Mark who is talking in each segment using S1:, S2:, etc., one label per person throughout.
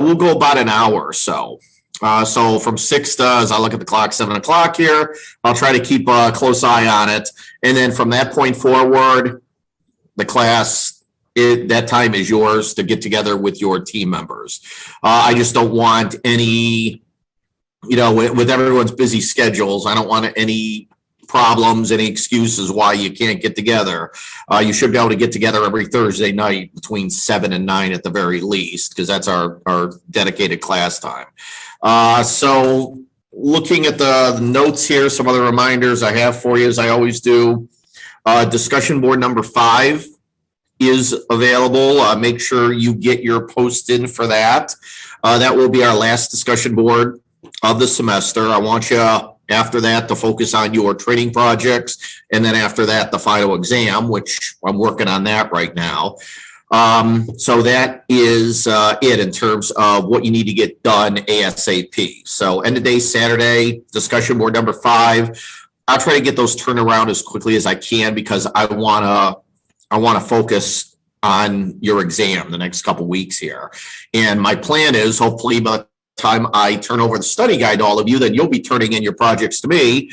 S1: we'll go about an hour or so. So from 6 to, as I look at the clock, 7 o'clock here, I'll try to keep a close eye on it. And then from that point forward, the class, that time is yours to get together with your team members. I just don't want any, with everyone's busy schedules, I don't want any problems, any excuses why you can't get together. You should be able to get together every Thursday night between 7 and 9 at the very least, because that's our dedicated class time. So looking at the notes here, some other reminders I have for you, as I always do. Discussion board number 5 is available. Make sure you get your post in for that. That will be our last discussion board of the semester. I want you after that to focus on your training projects, and then after that the final exam, which I'm working on that right now. So that is it in terms of what you need to get done ASAP. So end of day Saturday, discussion board number 5. I'll try to get those turned around as quickly as I can, because I want to focus on your exam the next couple weeks here. And my plan is, hopefully by the time I turn over the study guide to all of you, then you'll be turning in your projects to me,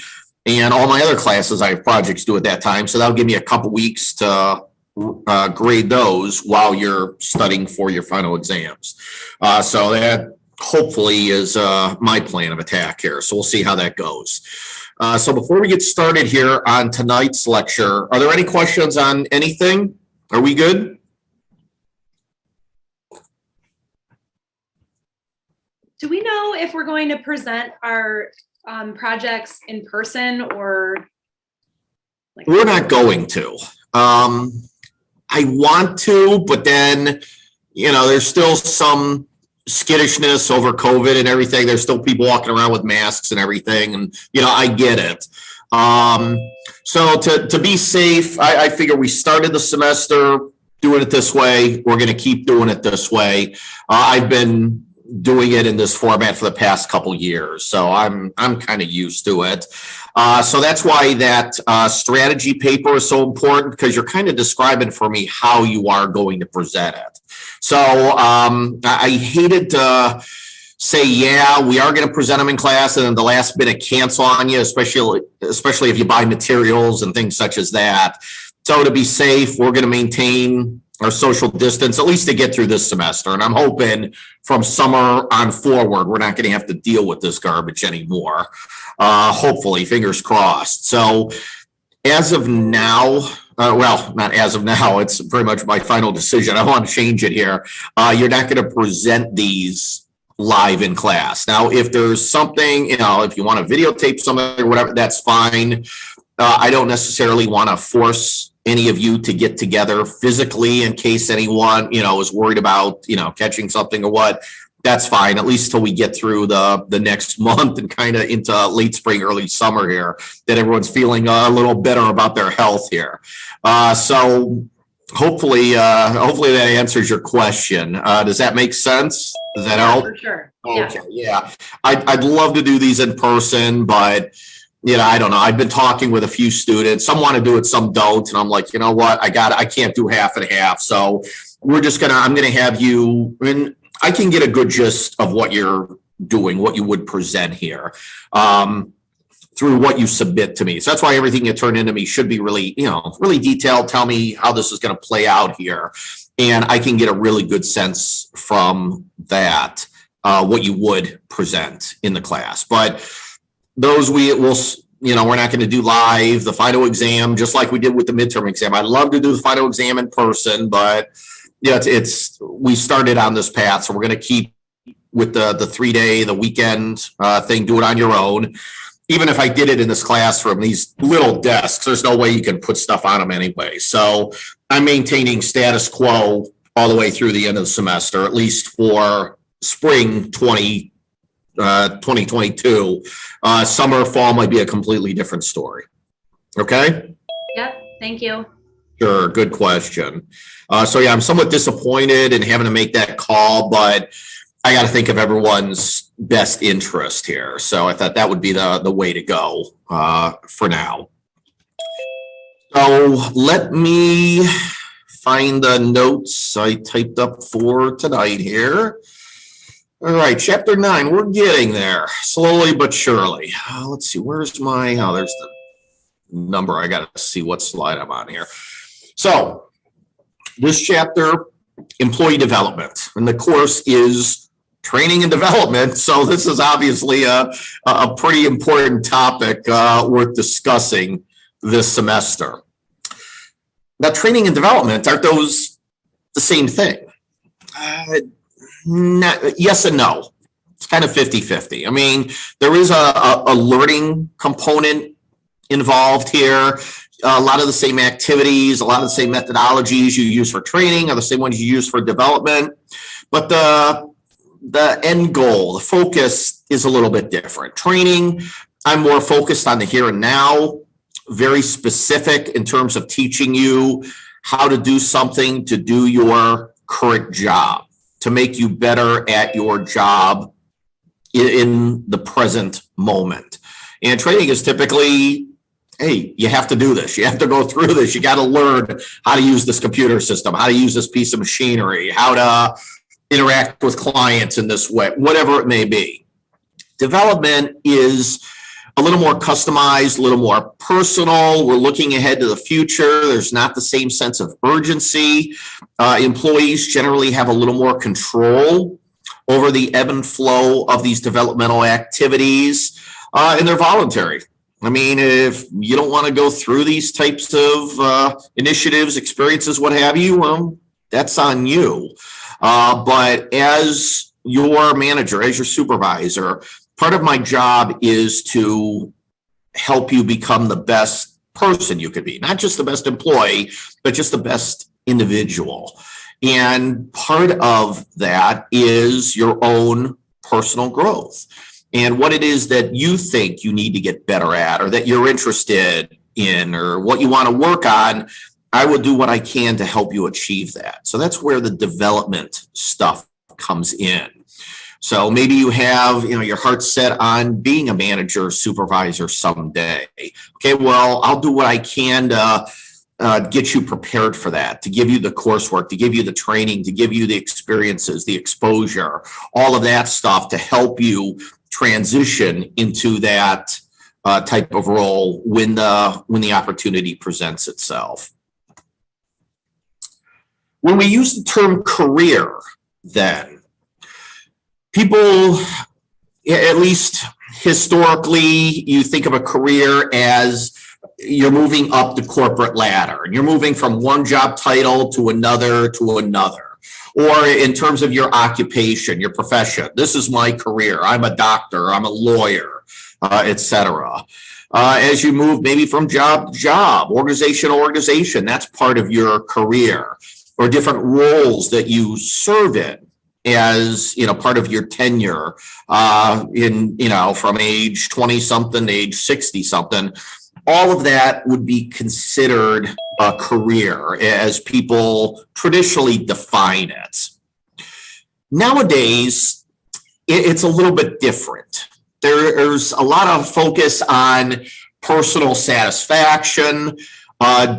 S1: and all my other classes I have projects due at that time. So that'll give me a couple weeks to grade those while you're studying for your final exams. So that hopefully is my plan of attack here. So we'll see how that goes. So before we get started here on tonight's lecture, are there any questions on anything? Are we good?
S2: Do we know if we're going to present our projects in person or?
S1: We're not going to. I want to, but then, there's still some skittishness over COVID and everything. There's still people walking around with masks and everything. And, I get it. So to be safe, I figure we started the semester doing it this way. We're going to keep doing it this way. I've been doing it in this format for the past couple years, so I'm kind of used to it. So that's why that strategy paper is so important, because you're kind of describing for me how you are going to present it. So I hated to say, yeah, we are going to present them in class, and then the last minute cancel on you, especially if you buy materials and things such as that. So to be safe, we're going to maintain our social distance, at least to get through this semester. And I'm hoping from summer on forward, we're not going to have to deal with this garbage anymore. Hopefully, fingers crossed. So as of now, well, not as of now, it's pretty much my final decision. I want to change it here. You're not going to present these live in class. Now, if there's something, if you want to videotape something or whatever, that's fine. I don't necessarily want to force any of you to get together physically in case anyone, is worried about, catching something or what. That's fine, at least till we get through the next month and kind of into late spring, early summer here, that everyone's feeling a little better about their health here. So hopefully that answers your question. Does that make sense? Does that help?
S2: For sure.
S1: Okay, yeah. I'd love to do these in person, but I don't know. I've been talking with a few students. Some want to do it, some don't. And I'm like, you know what? I can't do half and half. So I'm going to have you, and I can get a good gist of what you're doing, what you would present here, through what you submit to me. So that's why everything you turn into me should be really, really detailed. Tell me how this is going to play out here. And I can get a really good sense from that, what you would present in the class. But those we're not going to do live. The final exam, just like we did with the midterm exam. I'd love to do the final exam in person, but we started on this path, so we're going to keep with the 3-day, the weekend thing. Do it on your own. Even if I did it in this classroom, these little desks, there's no way you can put stuff on them anyway. So I'm maintaining status quo all the way through the end of the semester, at least for spring 2022. Summer, fall might be a completely different story. Okay?
S2: Yep. Thank you.
S1: Sure. Good question. So yeah, I'm somewhat disappointed in having to make that call, but I got to think of everyone's best interest here. So I thought that would be the way to go for now. So let me find the notes I typed up for tonight here. All right, chapter 9, we're getting there slowly but surely. Let's see, where's my, oh, there's the number. I got to see what slide I'm on here. So this chapter, employee development, and the course is training and development. So this is obviously a pretty important topic worth discussing this semester. Now, training and development, aren't those the same thing? Yes and no. It's kind of 50-50. I mean, there is a learning component involved here. A lot of the same activities, a lot of the same methodologies you use for training are the same ones you use for development. But the end goal, the focus is a little bit different. Training, I'm more focused on the here and now, very specific in terms of teaching you how to do something to do your current job, to make you better at your job in the present moment. And training is typically, hey, you have to do this. You have to go through this. You got to learn how to use this computer system, how to use this piece of machinery, how to interact with clients in this way, whatever it may be. Development is a little more customized, a little more personal. We're looking ahead to the future. There's not the same sense of urgency. Employees generally have a little more control over the ebb and flow of these developmental activities, and they're voluntary. I mean, if you don't want to go through these types of initiatives, experiences, what have you, well, that's on you. But as your manager, as your supervisor, part of my job is to help you become the best person you could be, not just the best employee, but just the best individual. And part of that is your own personal growth and what it is that you think you need to get better at, or that you're interested in, or what you want to work on. I will do what I can to help you achieve that. So that's where the development stuff comes in. So maybe you have, your heart set on being a manager or supervisor someday. Okay, well, I'll do what I can to get you prepared for that, to give you the coursework, to give you the training, to give you the experiences, the exposure, all of that stuff to help you transition into that type of role when the opportunity presents itself. When we use the term career, then, people, at least historically, you think of a career as you're moving up the corporate ladder and you're moving from one job title to another. Or in terms of your occupation, your profession, this is my career. I'm a doctor, I'm a lawyer, etc. As you move maybe from job to job, organization to organization, that's part of your career, or different roles that you serve in as part of your tenure from age 20 something to age 60 something. All of that would be considered a career as people traditionally define it. Nowadays, it's a little bit different. There's a lot of focus on personal satisfaction,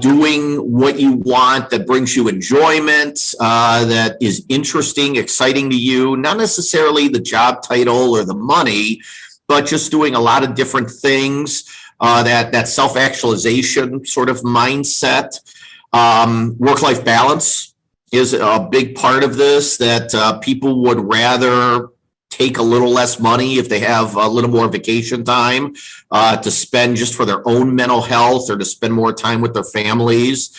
S1: doing what you want that brings you enjoyment, that is interesting, exciting to you, not necessarily the job title or the money, but just doing a lot of different things, that self-actualization sort of mindset. Work-life balance is a big part of this, that people would rather take a little less money if they have a little more vacation time to spend just for their own mental health, or to spend more time with their families.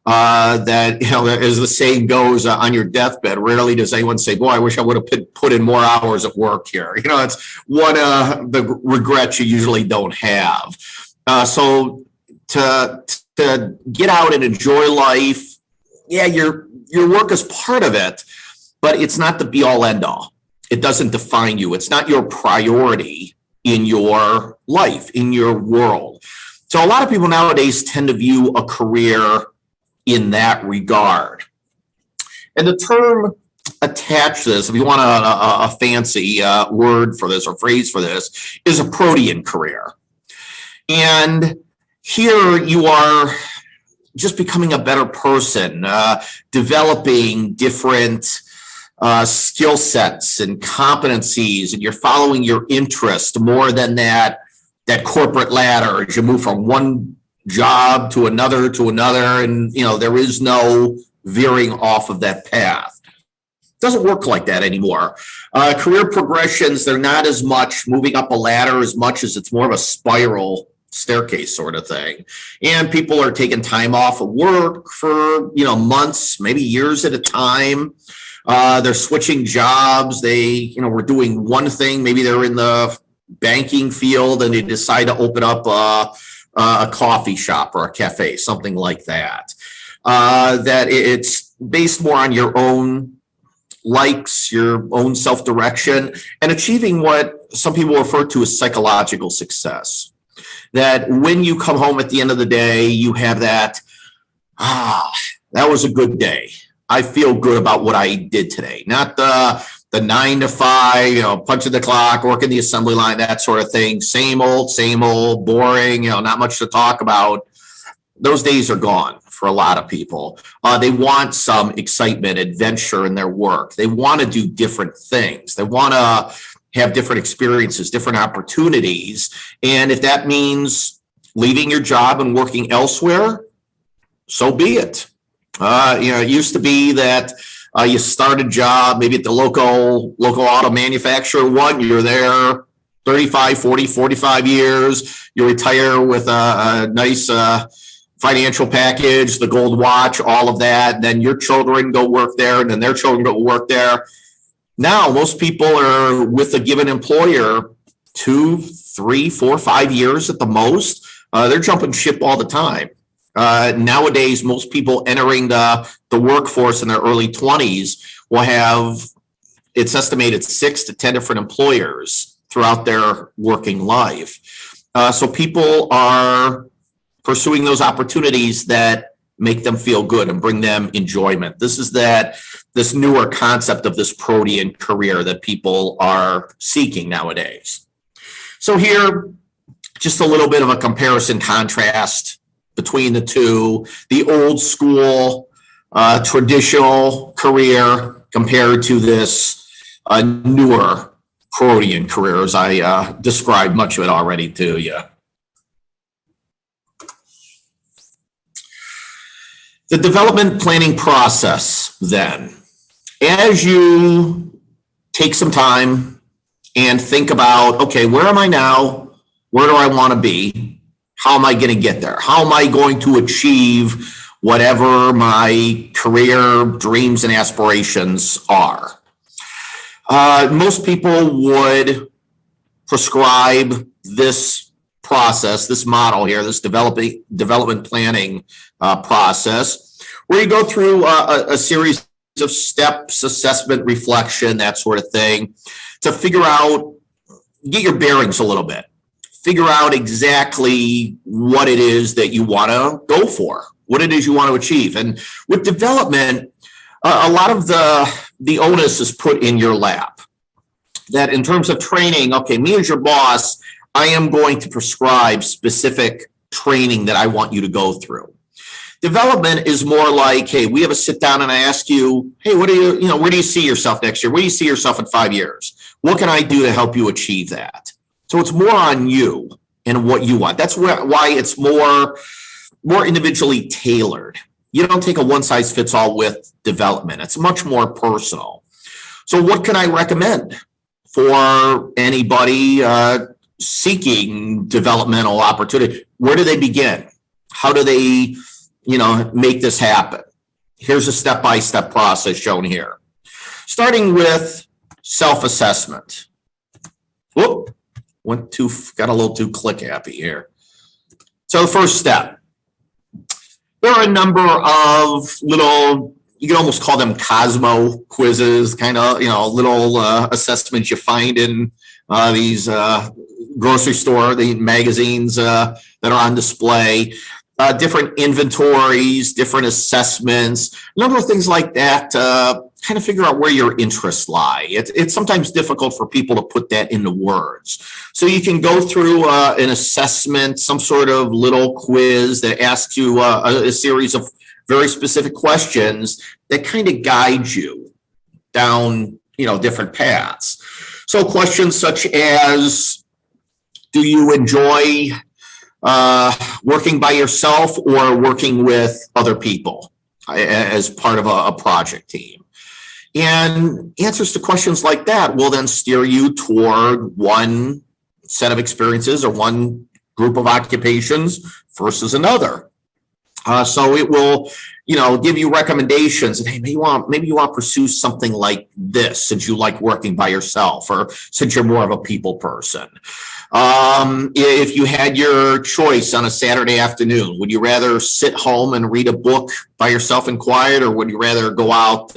S1: That, as the saying goes, on your deathbed, rarely does anyone say, boy, I wish I would have put in more hours at work here. It's one of the regrets you usually don't have. So to get out and enjoy life, yeah, your work is part of it, but it's not the be all end all. It doesn't define you. It's not your priority in your life, in your world. So a lot of people nowadays tend to view a career in that regard. And the term attached to this, if you want a fancy word for this or phrase for this, is a protean career. And here you are just becoming a better person, developing different skill sets and competencies, and you're following your interest more than that corporate ladder as you move from one job to another, and there is no veering off of that path. It doesn't work like that anymore. Career progressions, they're not as much moving up a ladder as much as it's more of a spiral staircase sort of thing. And people are taking time off of work for months, maybe years at a time. They're switching jobs. They were doing one thing, maybe they're in the banking field and they decide to open up a coffee shop or a cafe, something like that. That it's based more on your own likes, your own self-direction, and achieving what some people refer to as psychological success. That when you come home at the end of the day, you have that was a good day. I feel good about what I did today. Not the 9 to 5, punching the clock, working the assembly line, that sort of thing. Same old, boring, not much to talk about. Those days are gone for a lot of people. They want some excitement, adventure in their work. They want to do different things. They want to have different experiences, different opportunities. And if that means leaving your job and working elsewhere, so be it. It used to be that you start a job maybe at the local auto manufacturer. You're there 35, 40, 45 years. You retire with a nice financial package, the gold watch, all of that. Then your children go work there, and then their children go work there. Now, most people are with a given employer 2, 3, 4, 5 years at the most. They're jumping ship all the time. Nowadays, most people entering the workforce in their early 20s will have, it's estimated, 6 to 10 different employers throughout their working life. So people are pursuing those opportunities that make them feel good and bring them enjoyment. This is this newer concept of this protean career that people are seeking nowadays. So here, just a little bit of a comparison contrast between the two, the old school traditional career compared to this newer protean career, as I described much of it already to you. The development planning process, then, as you take some time and think about, okay, where am I now? Where do I want to be? How am I going to get there? How am I going to achieve whatever my career dreams and aspirations are? Most people would prescribe this process, this model here, this development planning process, where you go through a series of steps, assessment, reflection, that sort of thing, to figure out, get your bearings a little bit, figure out exactly what it is that you want to go for, what it is you want to achieve. And with development, a lot of the onus is put in your lap. That in terms of training, okay, me as your boss, I am going to prescribe specific training that I want you to go through. Development is more like, hey, we have a sit down and I ask you, hey, what do you, where do you see yourself next year? Where do you see yourself in 5 years? What can I do to help you achieve that? So it's more on you and what you want. That's why it's more individually tailored. You don't take a one size fits all with development. It's much more personal. So what can I recommend for anybody seeking developmental opportunity? Where do they begin? How do they, make this happen? Here's a step-by-step process shown here. Starting with self-assessment. Whoop, got a little too click happy here. So the first step, there are a number of little, you can almost call them Cosmo quizzes, kind of, little assessments you find in these grocery store, the magazines that are on display, different inventories, different assessments, a number of things like that, kind of figure out where your interests lie. It's sometimes difficult for people to put that into words. So you can go through an assessment, some sort of little quiz that asks you a series of very specific questions that kind of guide you down, different paths. So questions such as, do you enjoy working by yourself or working with other people as part of a project team? And answers to questions like that will then steer you toward one set of experiences or one group of occupations versus another. So it will, give you recommendations and, hey, maybe you want to pursue something like this since you like working by yourself or since you're more of a people person. If you had your choice on a Saturday afternoon, would you rather sit home and read a book by yourself in quiet, or would you rather go out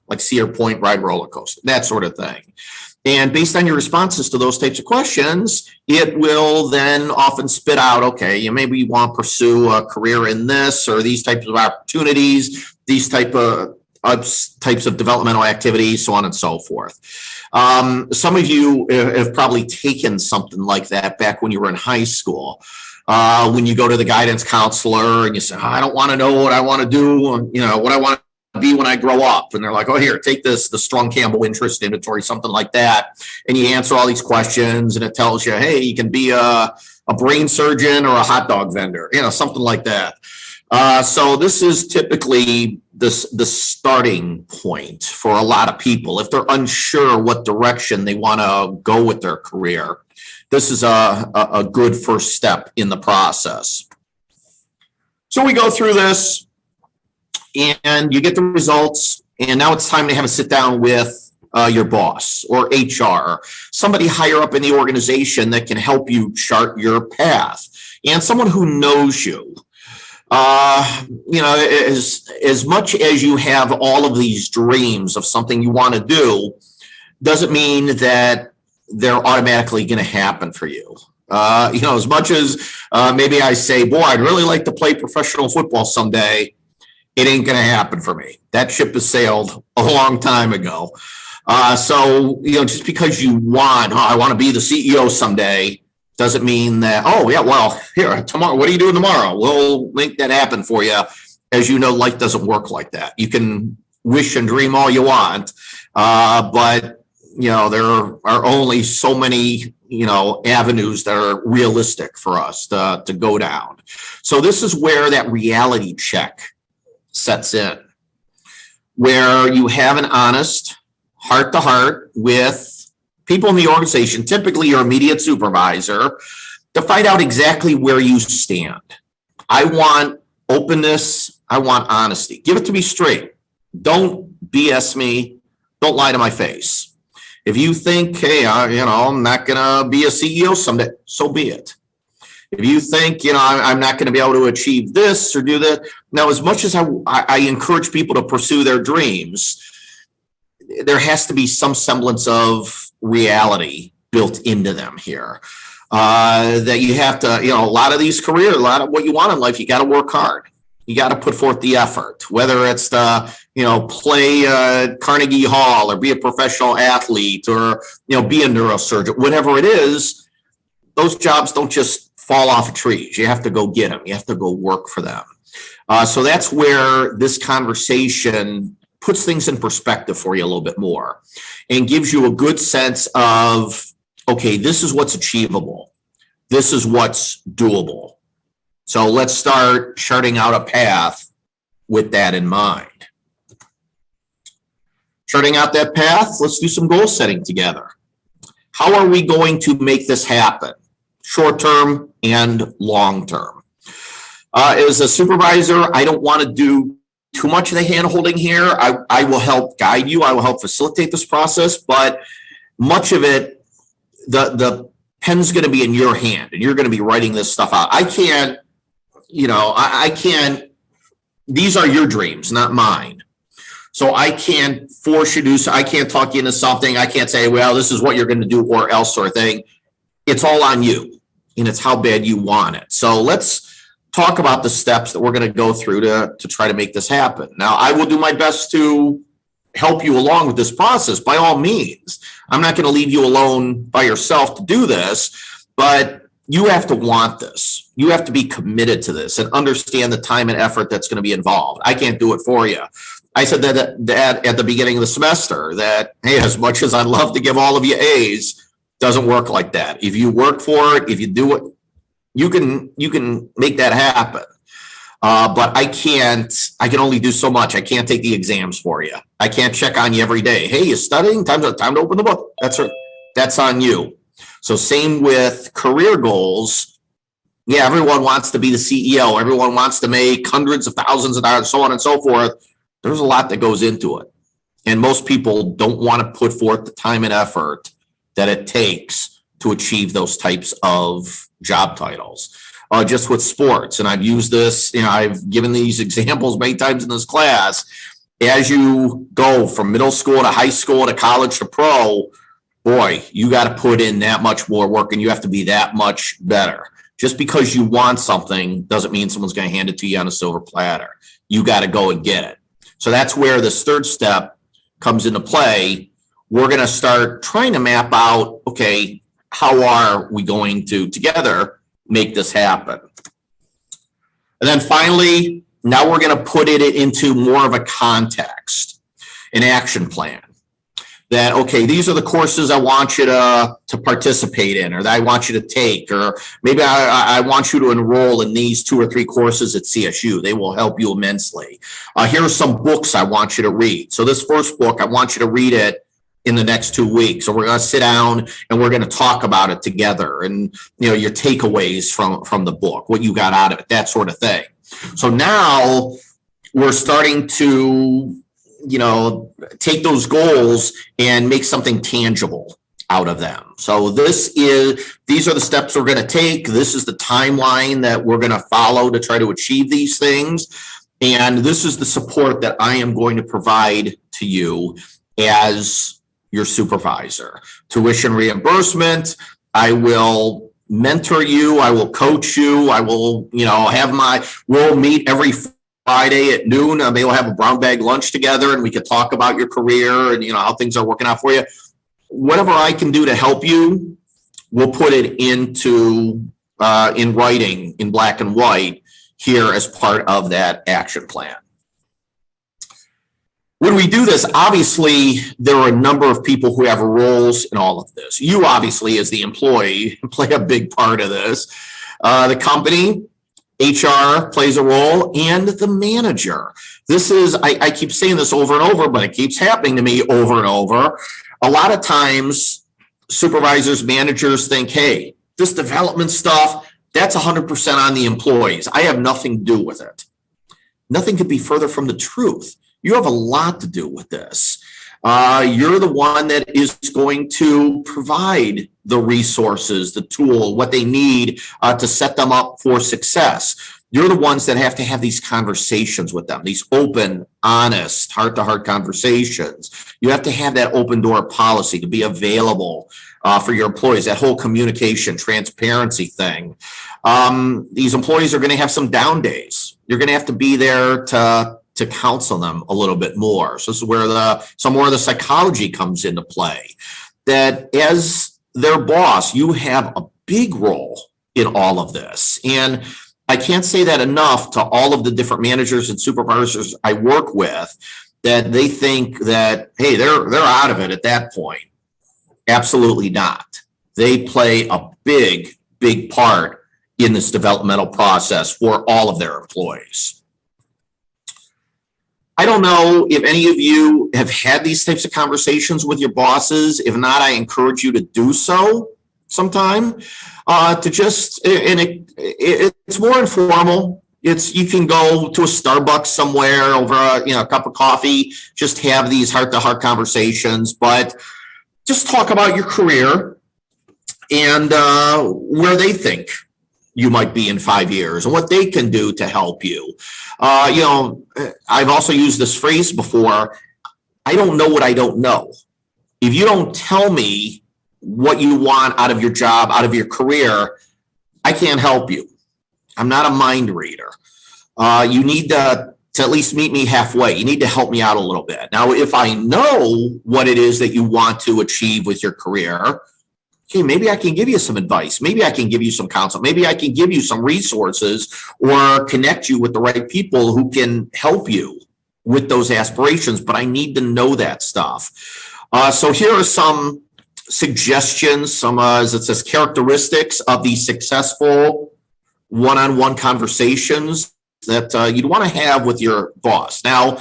S1: like Cedar Point, ride roller coaster, that sort of thing? And based on your responses to those types of questions, it will then often spit out, okay, maybe you want to pursue a career in this or these types of opportunities, these types of developmental activities, so on and so forth. Some of you have probably taken something like that back when you were in high school. When you go to the guidance counselor and you say, I don't want to know what I want to do, what I want to be when I grow up. And they're like, oh, here, take the Strong Campbell interest inventory, something like that. And you answer all these questions and it tells you, hey, you can be a brain surgeon or a hot dog vendor, something like that. So this is typically the starting point for a lot of people. If they're unsure what direction they want to go with their career, this is a good first step in the process. So we go through this and you get the results, and now it's time to have a sit down with your boss or HR, somebody higher up in the organization that can help you chart your path, and someone who knows you. As much as you have all of these dreams of something you want to do, doesn't mean that they're automatically going to happen for you. As much as maybe I say, boy, I'd really like to play professional football someday, it ain't going to happen for me. That ship has sailed a long time ago. So just because you I want to be the CEO someday, doesn't mean that, oh, yeah, well, here, tomorrow, what are you doing tomorrow? We'll make that happen for you. As you know, life doesn't work like that. You can wish and dream all you want, but, there are only so many, avenues that are realistic for us to go down. So this is where that reality check sets in, where you have an honest heart-to-heart with people in the organization, typically your immediate supervisor, to find out exactly where you stand. I want openness. I want honesty. Give it to me straight. Don't BS me. Don't lie to my face. If you think, hey, I'm not going to be a CEO someday, so be it. If you think, I'm not going to be able to achieve this or do that. Now, as much as I encourage people to pursue their dreams, there has to be some semblance of reality built into them here. That you have to, a lot of these careers, a lot of what you want in life, you got to work hard. You got to put forth the effort, whether it's to, play Carnegie Hall or be a professional athlete or, be a neurosurgeon, whatever it is. Those jobs don't just fall off of trees. You have to go get them. You have to go work for them. So that's where this conversation puts things in perspective for you a little bit more and gives you a good sense of, okay, this is what's achievable. This is what's doable. So let's start charting out a path with that in mind. Charting out that path, let's do some goal setting together. How are we going to make this happen? Short-term and long-term. As a supervisor, I don't want to do too much of the hand-holding here. I will help guide you. I will help facilitate this process, but much of it, the pen's going to be in your hand, and you're going to be writing this stuff out. I can't, I can't, these are your dreams, not mine. So I can't force you to do, I can't talk you into something. I can't say, well, this is what you're going to do or else sort of thing. It's all on you, and it's how bad you want it. So let's talk about the steps that we're going to go through to try to make this happen. Now, I will do my best to help you along with this process by all means. I'm not going to leave you alone by yourself to do this, but you have to want this. You have to be committed to this and understand the time and effort that's going to be involved. I can't do it for you. I said that at the beginning of the semester that, hey, as much as I'd love to give all of you A's, doesn't work like that. If you work for it, if you do it, you can make that happen. But I can only do so much. I can't take the exams for you. I can't check on you every day. Hey, you studying? Time to open the book. That's on you. So same with career goals. Yeah, everyone wants to be the CEO. Everyone wants to make hundreds of thousands of dollars, so on and so forth. There's a lot that goes into it. And most people don't want to put forth the time and effort that it takes to achieve those types of job titles. Just with sports, and I've used this, I've given these examples many times in this class. As you go from middle school to high school to college to pro, boy, you got to put in that much more work and you have to be that much better. Just because you want something doesn't mean someone's going to hand it to you on a silver platter. You got to go and get it. So that's where this third step comes into play. We're going to start trying to map out, okay, how are we going to together make this happen? And then finally, now we're going to put it into more of a context, an action plan. That, okay, these are the courses I want you to participate in, or that I want you to take, or maybe I want you to enroll in these 2 or 3 courses at CSU. They will help you immensely. Here are some books I want you to read. So this first book, I want you to read it in the next 2 weeks. So we're going to sit down and we're going to talk about it together, and your takeaways from the book, what you got out of it, that sort of thing. So now we're starting to take those goals and make something tangible out of them. So these are the steps we're going to take. This is the timeline that we're going to follow to try to achieve these things. And this is the support that I am going to provide to you as your supervisor. Tuition reimbursement, I will mentor you, I will coach you, I will, we'll meet every Friday at noon. Maybe we'll have a brown bag lunch together and we could talk about your career and how things are working out for you. Whatever I can do to help you, we'll put it into in writing in black and white here as part of that action plan. When we do this, obviously, there are a number of people who have roles in all of this. You obviously, as the employee, play a big part of this. The company, HR plays a role, and the manager. This is, I keep saying this over and over, but it keeps happening to me over and over. A lot of times, supervisors, managers think, hey, this development stuff, that's 100% on the employees. I have nothing to do with it. Nothing could be further from the truth. You have a lot to do with this. You're the one that is going to provide the resources, the tool, what they need to set them up for success. You're the ones that have to have these conversations with them, these open, honest, heart-to-heart conversations. You have to have that open door policy to be available for your employees, that whole communication, transparency thing. These employees are going to have some down days. You're going to have to be there to counsel them a little bit more. So this is where some more of the psychology comes into play. That as their boss, you have a big role in all of this. And I can't say that enough to all of the different managers and supervisors I work with, that they think that, hey, they're out of it at that point. Absolutely not. They play a big, big part in this developmental process for all of their employees. I don't know if any of you have had these types of conversations with your bosses. If not, I encourage you to do so sometime. It's more informal. You can go to a Starbucks somewhere over a cup of coffee, just have these heart-to-heart conversations, but just talk about your career and where they think you might be in 5 years and what they can do to help you. I've also used this phrase before. I don't know what I don't know. If you don't tell me what you want out of your job, out of your career, I can't help you. I'm not a mind reader. You need to at least meet me halfway. You need to help me out a little bit. Now, if I know what it is that you want to achieve with your career, okay, maybe I can give you some advice. Maybe I can give you some counsel. Maybe I can give you some resources or connect you with the right people who can help you with those aspirations, but I need to know that stuff. So here are some suggestions, some, as it says, characteristics of the successful one-on-one conversations that you'd want to have with your boss. Now,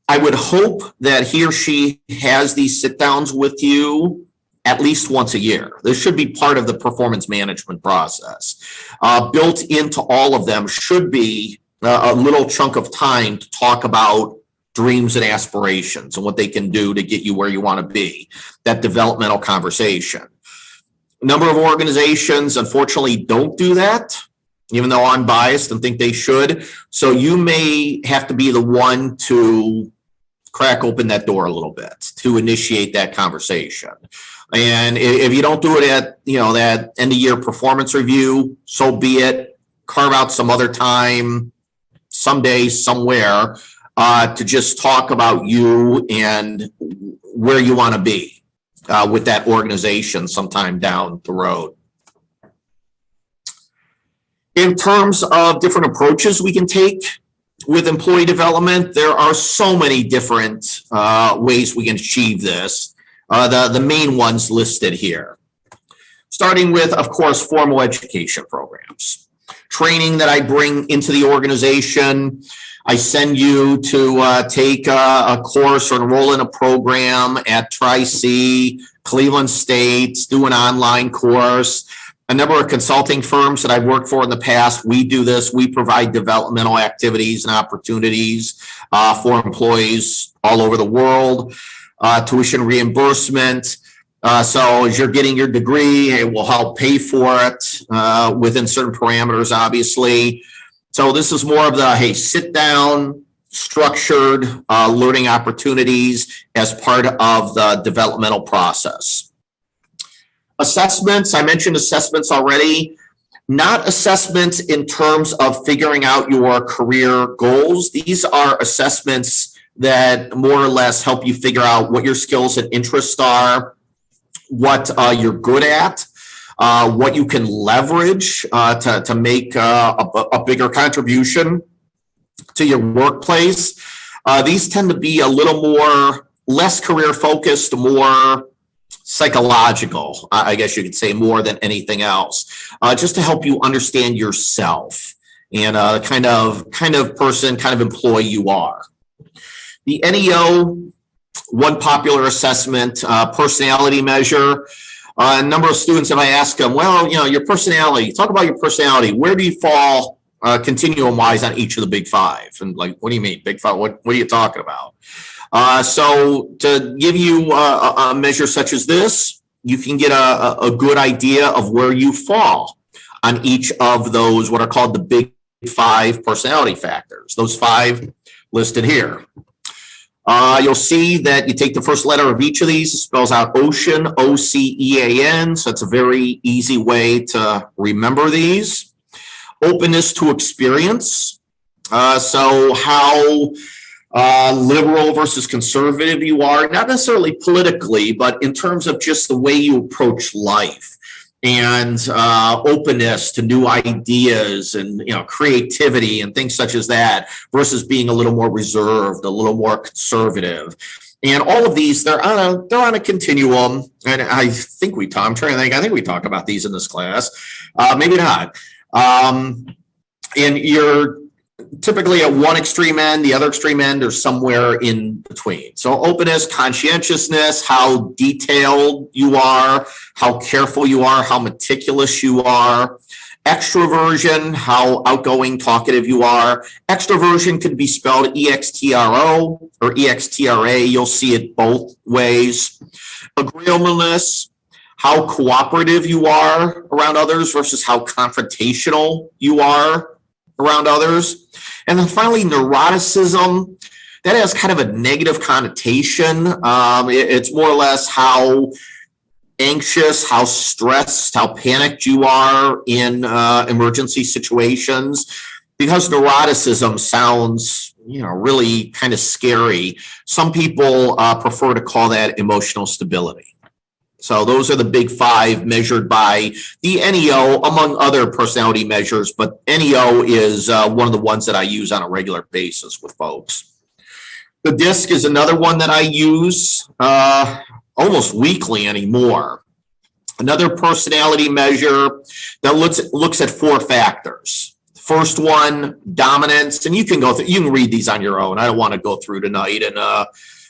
S1: I would hope that he or she has these sit downs with you at least once a year. This should be part of the performance management process. Built into all of them should be a little chunk of time to talk about dreams and aspirations and what they can do to get you where you want to be, that developmental conversation. A number of organizations, unfortunately, don't do that, even though I'm biased and think they should. So you may have to be the one to crack open that door a little bit to initiate that conversation. And if you don't do it at, that end of year performance review, so be it. Carve out some other time, someday, somewhere, to just talk about you and where you want to be with that organization sometime down the road. In terms of different approaches we can take with employee development, there are so many different ways we can achieve this. The main ones listed here. Starting with, of course, formal education programs. Training that I bring into the organization. I send you to take a course or enroll in a program at Tri-C, Cleveland State, do an online course. A number of consulting firms that I've worked for in the past, we do this. We provide developmental activities and opportunities for employees all over the world. Tuition reimbursement. So as you're getting your degree, it will help pay for it within certain parameters, obviously. So this is more of the, hey, sit down, structured learning opportunities as part of the developmental process. Assessments, I mentioned assessments already. Not assessments in terms of figuring out your career goals. These are assessments that more or less help you figure out what your skills and interests are, what you're good at, what you can leverage to make a bigger contribution to your workplace. These tend to be a little more, less career focused, more psychological, I guess you could say, more than anything else, just to help you understand yourself and the kind of person, kind of employee you are. The NEO, one popular assessment, personality measure. A number of students, if I ask them, well, your personality, talk about your personality. Where do you fall continuum-wise on each of the big five? And like, what do you mean, big five? What are you talking about? So to give you a measure such as this, you can get a good idea of where you fall on each of those, what are called the big five personality factors, those five listed here. You'll see that you take the first letter of each of these, it spells out ocean, O-C-E-A-N. So it's a very easy way to remember these. Openness to experience. So how liberal versus conservative you are, not necessarily politically, but in terms of just the way you approach life. And openness to new ideas and creativity and things such as that, versus being a little more reserved, a little more conservative. And all of these, they're on a continuum. And I think we talk about these in this class. Maybe not. And you're typically at one extreme end, the other extreme end, or somewhere in between. So openness, conscientiousness, how detailed you are, how careful you are, how meticulous you are. Extroversion, how outgoing, talkative you are. Extroversion could be spelled E-X-T-R-O or E-X-T-R-A. You'll see it both ways. Agreeableness, how cooperative you are around others versus how confrontational you are around others. And then finally, neuroticism. That has kind of a negative connotation. It's more or less how anxious, how stressed, how panicked you are in emergency situations. Because neuroticism sounds, really kind of scary. Some people prefer to call that emotional stability. So those are the big five measured by the NEO, among other personality measures, but NEO is one of the ones that I use on a regular basis with folks. The disc is another one that I use almost weekly anymore. Another personality measure that looks at 4 factors. First one, dominance, and you can read these on your own. I don't want to go through tonight and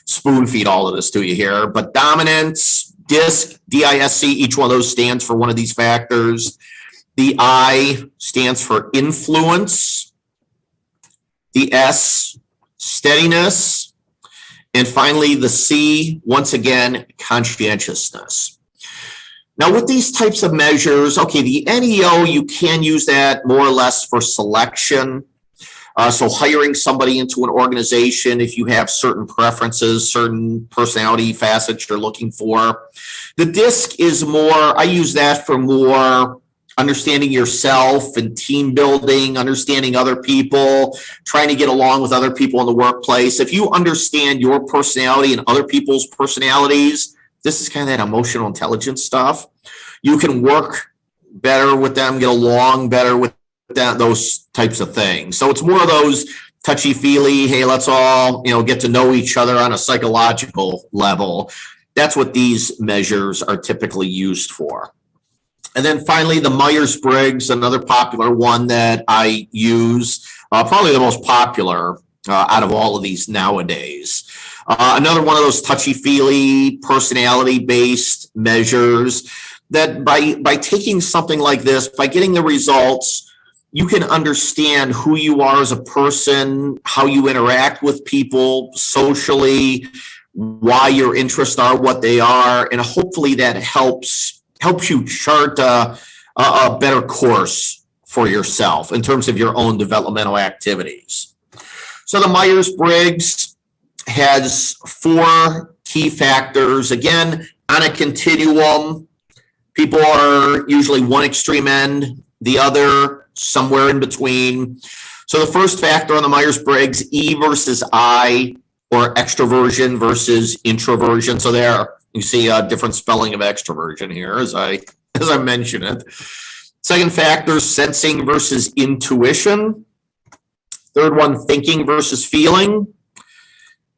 S1: spoon feed all of this to you here, but dominance, DISC, DISC, each one of those stands for one of these factors. The I stands for influence. The S, steadiness. And finally, the C, once again, conscientiousness. Now, with these types of measures, okay, the NEO, you can use that more or less for selection. So hiring somebody into an organization if you have certain preferences, certain personality facets you're looking for. The DISC is more, I use that for more understanding yourself and team building, understanding other people, trying to get along with other people in the workplace. If you understand your personality and other people's personalities, this is kind of that emotional intelligence stuff. You can work better with them, get along better with those types of things. So it's more of those touchy-feely, hey, let's all, get to know each other on a psychological level. That's what these measures are typically used for. And then finally, the Myers-Briggs, another popular one that I use, probably the most popular out of all of these nowadays. Another one of those touchy-feely, personality-based measures that by taking something like this, by getting the results, you can understand who you are as a person, how you interact with people socially, why your interests are what they are, and hopefully that helps you chart a better course for yourself in terms of your own developmental activities. So the Myers-Briggs has 4 key factors. Again, on a continuum, people are usually one extreme end, the other somewhere in between. So the first factor on the Myers-Briggs, E versus I, or extroversion versus introversion. So there you see a different spelling of extroversion here as I mention it. Second factor, sensing versus intuition. Third one, thinking versus feeling.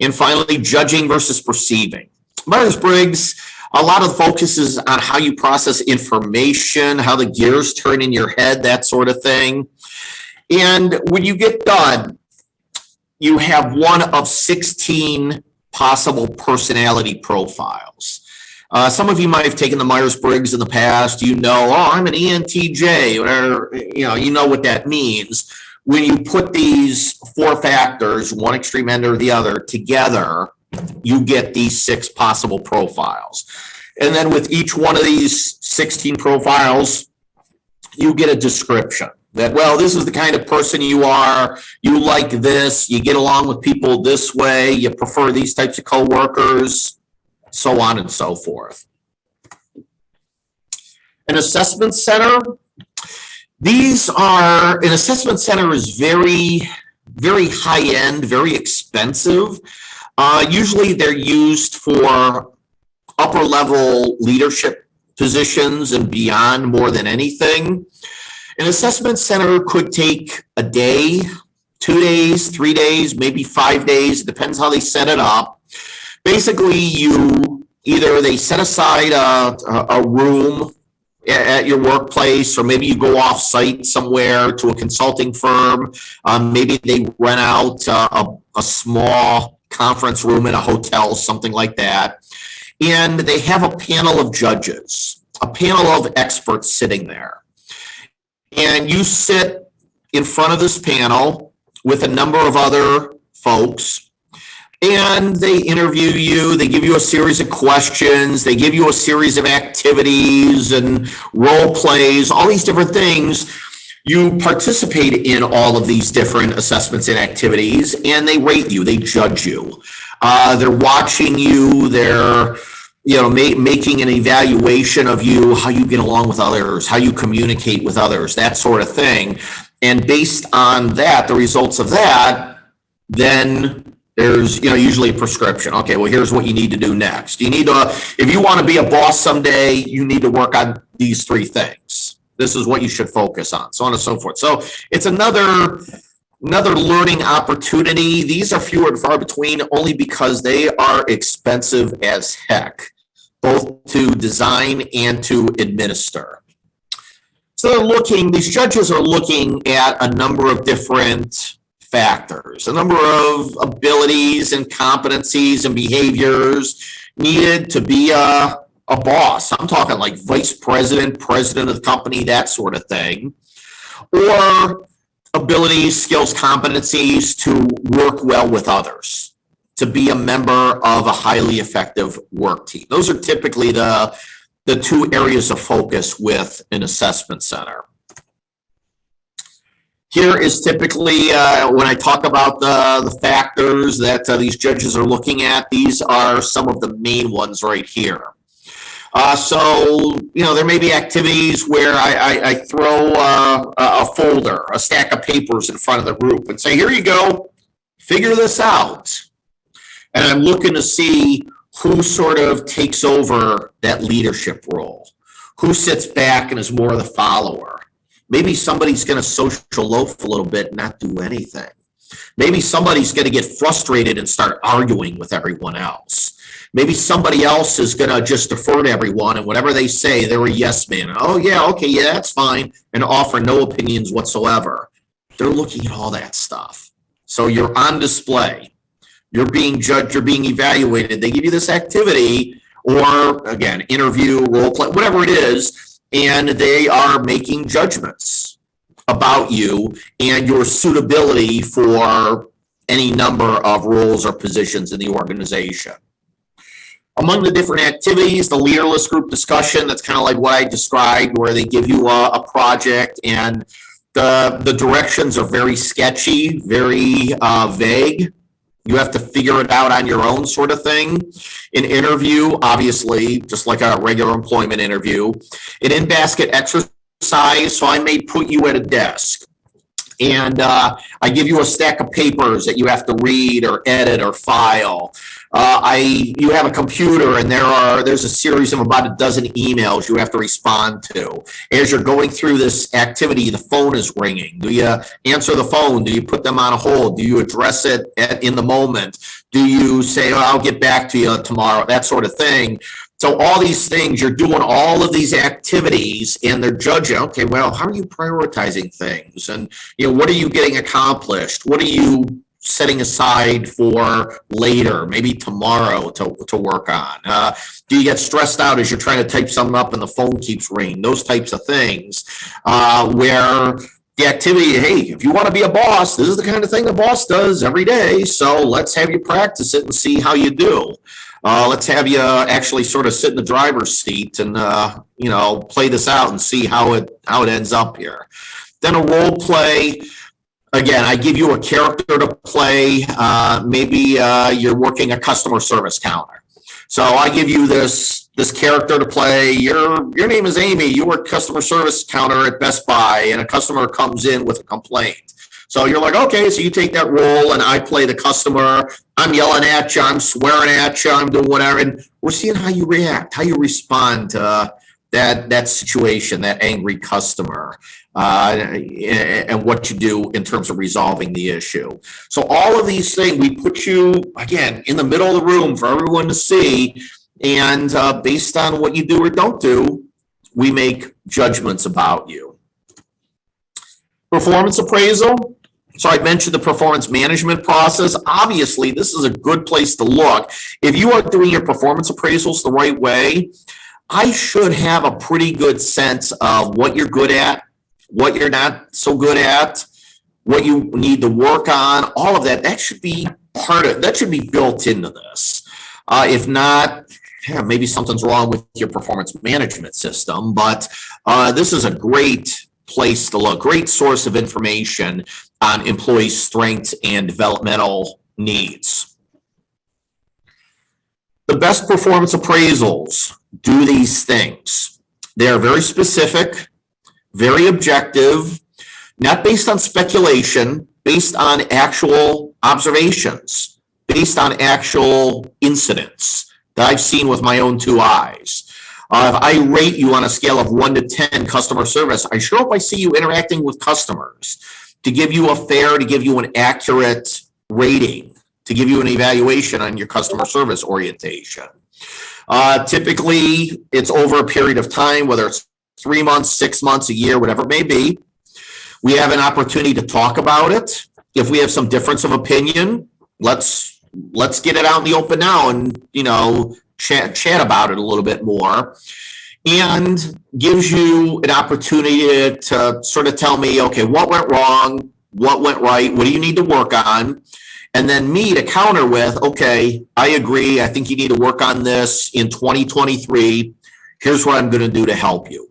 S1: And finally, judging versus perceiving. Myers-Briggs, a lot of focus is on how you process information, how the gears turn in your head, that sort of thing. And when you get done, you have one of 16 possible personality profiles. Some of you might have taken the Myers-Briggs in the past. I'm an ENTJ, or you know what that means. When you put these 4 factors, one extreme end or the other, together, you get these 6 possible profiles. And then with each one of these 16 profiles, you get a description that, well, this is the kind of person you are. You like this. You get along with people this way. You prefer these types of coworkers, so on and so forth. An assessment center. An assessment center is very, very high end, very expensive. Usually they're used for upper level leadership positions and beyond more than anything. An assessment center could take a day, 2 days, 3 days, maybe 5 days. It depends how they set it up. Basically, they set aside a room at your workplace, or maybe you go off site somewhere to a consulting firm. Maybe they rent out a small conference room in a hotel, something like that. And they have a panel of judges, a panel of experts sitting there. And you sit in front of this panel with a number of other folks, and they interview you. They give you a series of questions. They give you a series of activities and role plays, all these different things. You participate in all of these different assessments and activities, and they rate you. They judge you. They're watching you. They're making an evaluation of you, how you get along with others, how you communicate with others, that sort of thing. And based on that, the results of that, then there's usually a prescription. Okay, well, here's what you need to do next. If you want to be a boss someday, you need to work on these 3 things. This is what you should focus on, so on and so forth. So it's another Another learning opportunity. These are fewer and far between only because they are expensive as heck, both to design and to administer. So these judges are looking at a number of different factors, a number of abilities and competencies and behaviors needed to be a boss. I'm talking like vice president, president of the company, that sort of thing. Or abilities, skills, competencies to work well with others, to be a member of a highly effective work team. Those are typically the two areas of focus with an assessment center. Here is typically, when I talk about the factors that these judges are looking at, these are some of the main ones right here. So, there may be activities where I throw a folder, a stack of papers in front of the group and say, here you go, figure this out. And I'm looking to see who sort of takes over that leadership role, who sits back and is more of the follower. Maybe somebody's going to social loaf a little bit and not do anything. Maybe somebody's going to get frustrated and start arguing with everyone else. Maybe somebody else is going to just defer to everyone, and whatever they say, they're a yes man. Oh, yeah, okay, yeah, that's fine, and offer no opinions whatsoever. They're looking at all that stuff. So you're on display. You're being judged. You're being evaluated. They give you this activity or, again, interview, role play, whatever it is, and they are making judgments about you and your suitability for any number of roles or positions in the organization. Among the different activities, the leaderless group discussion, that's kind of like what I described, where they give you a project and the directions are very sketchy, very vague. You have to figure it out on your own, sort of thing. An interview, obviously, just like a regular employment interview. An in-basket exercise, so I may put you at a desk. And I give you a stack of papers that you have to read or edit or file. You have a computer, and there's a series of about a dozen emails you have to respond to. As you're going through this activity, the phone is ringing. Do you answer the phone? Do you put them on hold? Do you address it in the moment? Do you say, I'll get back to you tomorrow? That sort of thing. So all these things, you're doing all of these activities and they're judging, okay, well, how are you prioritizing things? And, what are you getting accomplished? What are you setting aside for later, maybe tomorrow to work on? Do you get stressed out as you're trying to type something up and the phone keeps ringing? Those types of things where the activity, hey, if you want to be a boss, this is the kind of thing the boss does every day. So let's have you practice it and see how you do. Let's have you actually sort of sit in the driver's seat and, play this out and see how it ends up here. Then a role play. Again, I give you a character to play. Maybe you're working a customer service counter. So I give you this character to play. Your name is Amy. You work customer service counter at Best Buy, and a customer comes in with a complaint. So you're like, okay, so you take that role and I play the customer. I'm yelling at you, I'm swearing at you, I'm doing whatever. And we're seeing how you react, how you respond to that situation, that angry customer, and what you do in terms of resolving the issue. So all of these things, we put you, again, in the middle of the room for everyone to see. And based on what you do or don't do, we make judgments about you. Performance appraisal. So I mentioned the performance management process. Obviously, this is a good place to look. If you are doing your performance appraisals the right way, I should have a pretty good sense of what you're good at, what you're not so good at, what you need to work on, all of that. That should be that should be built into this. If not, maybe something's wrong with your performance management system, but this is a great place to look, great source of information on employee strengths and developmental needs. The best performance appraisals do these things. They are very specific, very objective, not based on speculation, based on actual observations, based on actual incidents that I've seen with my own two eyes. If I rate you on a scale of 1 to 10 customer service, I sure hope I see you interacting with customers. to give you to give you an accurate rating, to give you an evaluation on your customer service orientation. Typically, it's over a period of time, whether it's 3 months, 6 months, a year, whatever it may be. We have an opportunity to talk about it. If we have some difference of opinion, let's get it out in the open now and, chat about it a little bit more. And gives you an opportunity to sort of tell me, okay, what went wrong? What went right? What do you need to work on? And then me to counter with, okay, I agree. I think you need to work on this in 2023. Here's what I'm going to do to help you.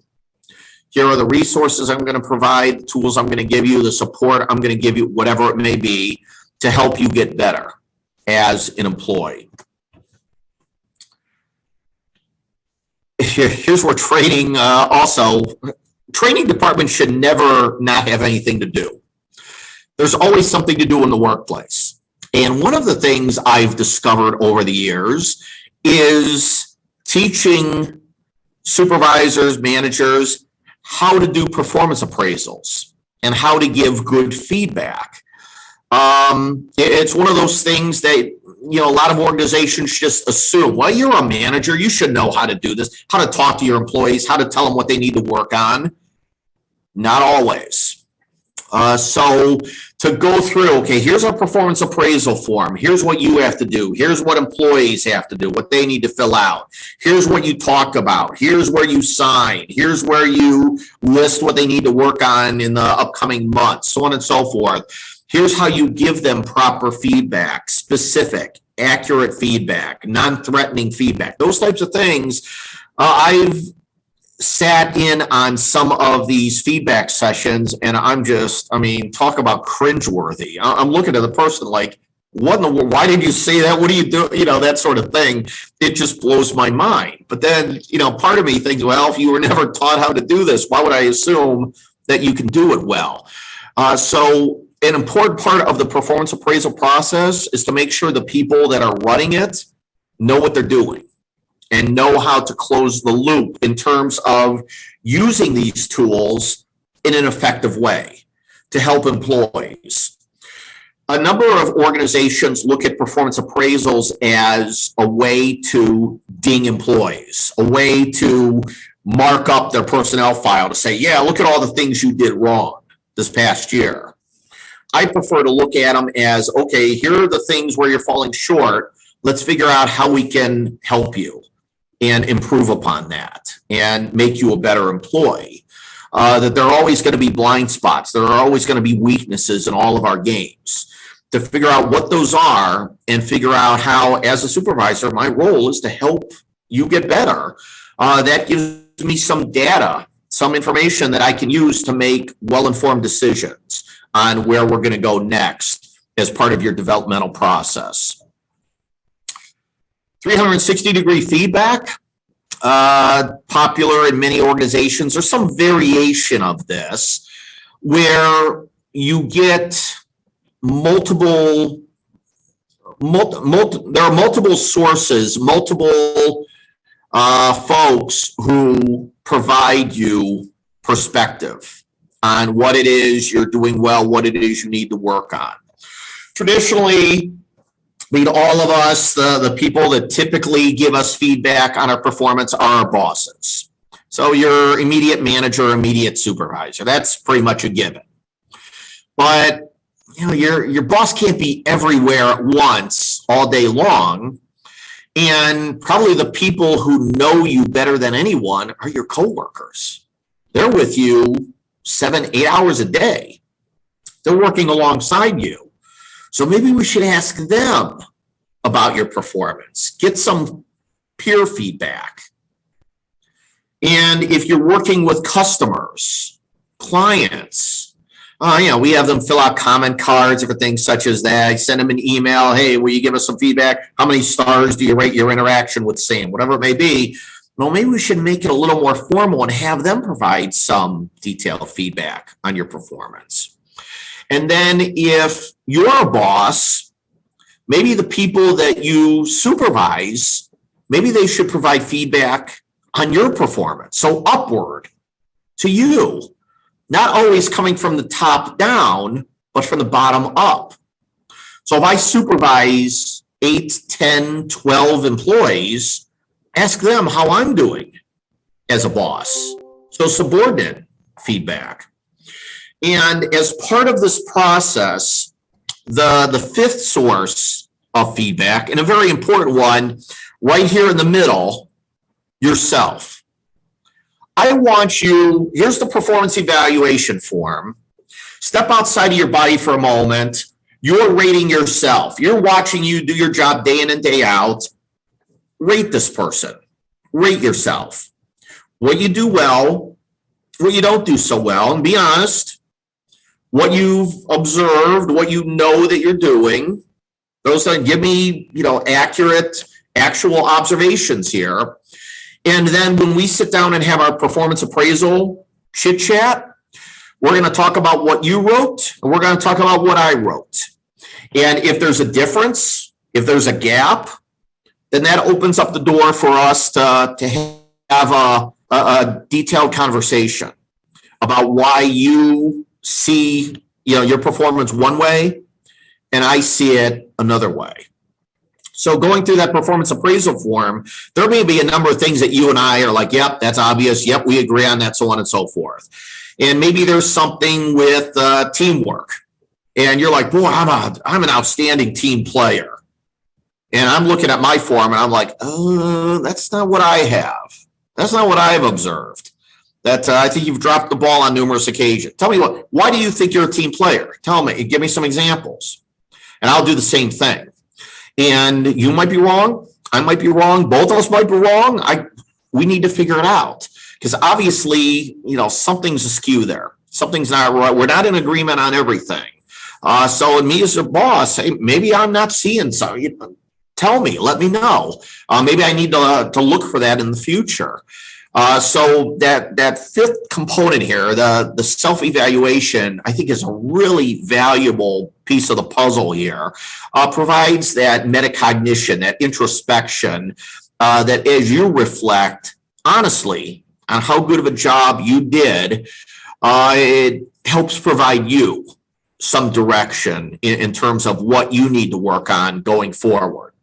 S1: Here are the resources I'm going to provide, the tools I'm going to give you, the support I'm going to give you, whatever it may be, to help you get better as an employee. Here's where training training departments should never not have anything to do. There's always something to do in the workplace. And one of the things I've discovered over the years is teaching supervisors, managers, how to do performance appraisals and how to give good feedback. It's one of those things that, a lot of organizations just assume, well, you're a manager, you should know how to do this, how to talk to your employees, how to tell them what they need to work on. Not always. So to go through, okay, here's our performance appraisal form. Here's what you have to do. Here's what employees have to do, what they need to fill out. Here's what you talk about. Here's where you sign. Here's where you list what they need to work on in the upcoming months, so on and so forth. Here's how you give them proper feedback, specific, accurate feedback, non-threatening feedback, those types of things. I've sat in on some of these feedback sessions and talk about cringeworthy. I'm looking at the person like, what in the world? Why did you say that? What do you do? That sort of thing. It just blows my mind. But then, part of me thinks, well, if you were never taught how to do this, why would I assume that you can do it well? So an important part of the performance appraisal process is to make sure the people that are running it know what they're doing and know how to close the loop in terms of using these tools in an effective way to help employees. A number of organizations look at performance appraisals as a way to ding employees, a way to mark up their personnel file to say, yeah, look at all the things you did wrong this past year. I prefer to look at them as, okay, here are the things where you're falling short. Let's figure out how we can help you and improve upon that and make you a better employee. That there are always going to be blind spots. There are always going to be weaknesses in all of our games. To figure out what those are and figure out how, as a supervisor, my role is to help you get better. That gives me some data, some information that I can use to make well-informed decisions on where we're going to go next as part of your developmental process. 360-degree feedback, popular in many organizations. There's some variation of this where you get multiple there are multiple sources, multiple folks who provide you perspective on what it is you're doing well, what it is you need to work on. Traditionally, all of us, the people that typically give us feedback on our performance are our bosses. So your immediate manager, immediate supervisor, that's pretty much a given. But your boss can't be everywhere at once all day long. And probably the people who know you better than anyone are your coworkers. They're with you 7-8 hours a day. They're working alongside you. So maybe we should ask them about your performance, get some peer feedback. And if you're working with customers, clients, we have them fill out comment cards for things such as that. I send them an email. Hey, will you give us some feedback? How many stars do you rate your interaction with Sam? Whatever it may be. Well, maybe we should make it a little more formal and have them provide some detailed feedback on your performance. And then if you're a boss, maybe the people that you supervise, maybe they should provide feedback on your performance. So upward to you. not always coming from the top down, but from the bottom up. So if I supervise 8, 10, 12 employees, ask them how I'm doing as a boss. So subordinate feedback. And as part of this process, the fifth source of feedback, and a very important one, right here in the middle, yourself. I want you, here's the performance evaluation form. Step outside of your body for a moment. You're rating yourself. You're watching you do your job day in and day out. Rate this person. Rate yourself. What you do well, what you don't do so well, and be honest. What you've observed, what you know that you're doing. Those that give me, accurate, actual observations here. And then when we sit down and have our performance appraisal chit chat, we're going to talk about what you wrote, and we're going to talk about what I wrote. And if there's a difference, if there's a gap, then that opens up the door for us to have a detailed conversation about why you see, your performance one way, and I see it another way. So going through that performance appraisal form, there may be a number of things that you and I are like, yep, that's obvious. Yep, we agree on that, so on and so forth. And maybe there's something with teamwork. And you're like, boy, I'm an outstanding team player. And I'm looking at my form and I'm like, oh, that's not what I have. That's not what I've observed. That I think you've dropped the ball on numerous occasions. Tell me why do you think you're a team player? Tell me, give me some examples. And I'll do the same thing. And you might be wrong. I might be wrong. Both of us might be wrong. We need to figure it out. Because obviously, something's askew there. Something's not right. We're not in agreement on everything. So me as a boss, hey, maybe I'm not seeing something. Tell me, let me know. Maybe I need to look for that in the future. So that fifth component here, the self-evaluation, I think is a really valuable piece of the puzzle here. Provides that metacognition, that introspection, that as you reflect honestly on how good of a job you did, it helps provide you some direction in terms of what you need to work on going forward.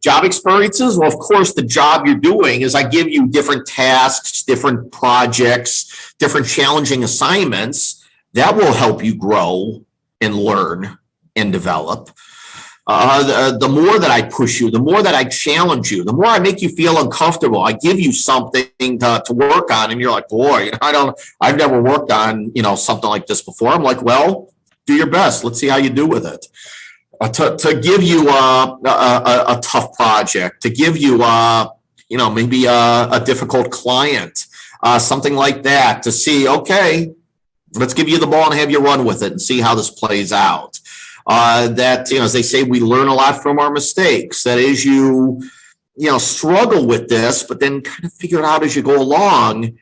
S1: Job experiences, well, of course, the job you're doing is I give you different tasks, different projects, different challenging assignments that will help you grow and learn and develop. The more that I push you, the more that I challenge you, the more I make you feel uncomfortable. I give you something to work on, and you're like, boy, I've never worked on, something like this before. I'm like, well, do your best. Let's see how you do with it. To give you a tough project, to give you maybe a difficult client, something like that, to see, okay, let's give you the ball and have you run with it and see how this plays out. That, as they say, we learn a lot from our mistakes. That as you struggle with this, but then kind of figure it out as you go along,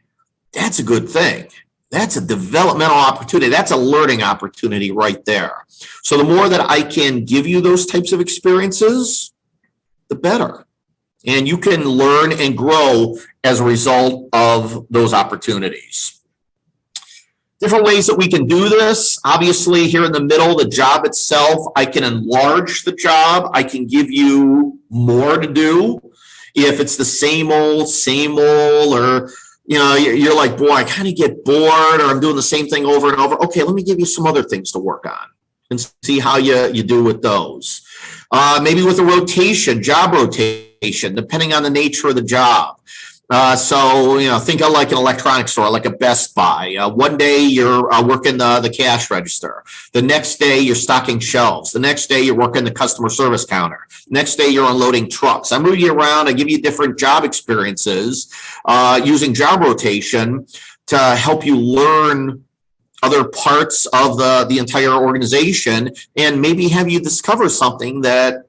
S1: that's a good thing. That's a developmental opportunity. That's a learning opportunity right there. So the more that I can give you those types of experiences, the better. And you can learn and grow as a result of those opportunities. Different ways that we can do this. Obviously, here in the middle, the job itself, I can enlarge the job. I can give you more to do. If it's the same old, or you're like, boy, I kind of get bored, or I'm doing the same thing over and over. Okay, let me give you some other things to work on and see how you do with those. Maybe with a rotation, job rotation, depending on the nature of the job. So think of like an electronics store, like a Best Buy. One day you're working the cash register. The next day you're stocking shelves. The next day you're working the customer service counter. Next day you're unloading trucks. I move you around. I give you different job experiences using job rotation to help you learn other parts of the entire organization, and maybe have you discover something that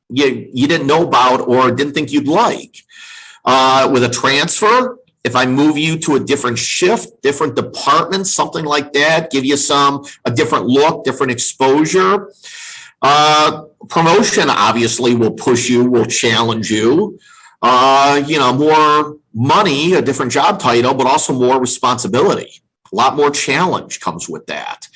S1: you didn't know about or didn't think you'd like. With a transfer, if I move you to a different shift, different department, something like that, give you a different look, different exposure. Promotion obviously will push you, will challenge you. money, a different job title, but also more responsibility. A lot more challenge comes with that.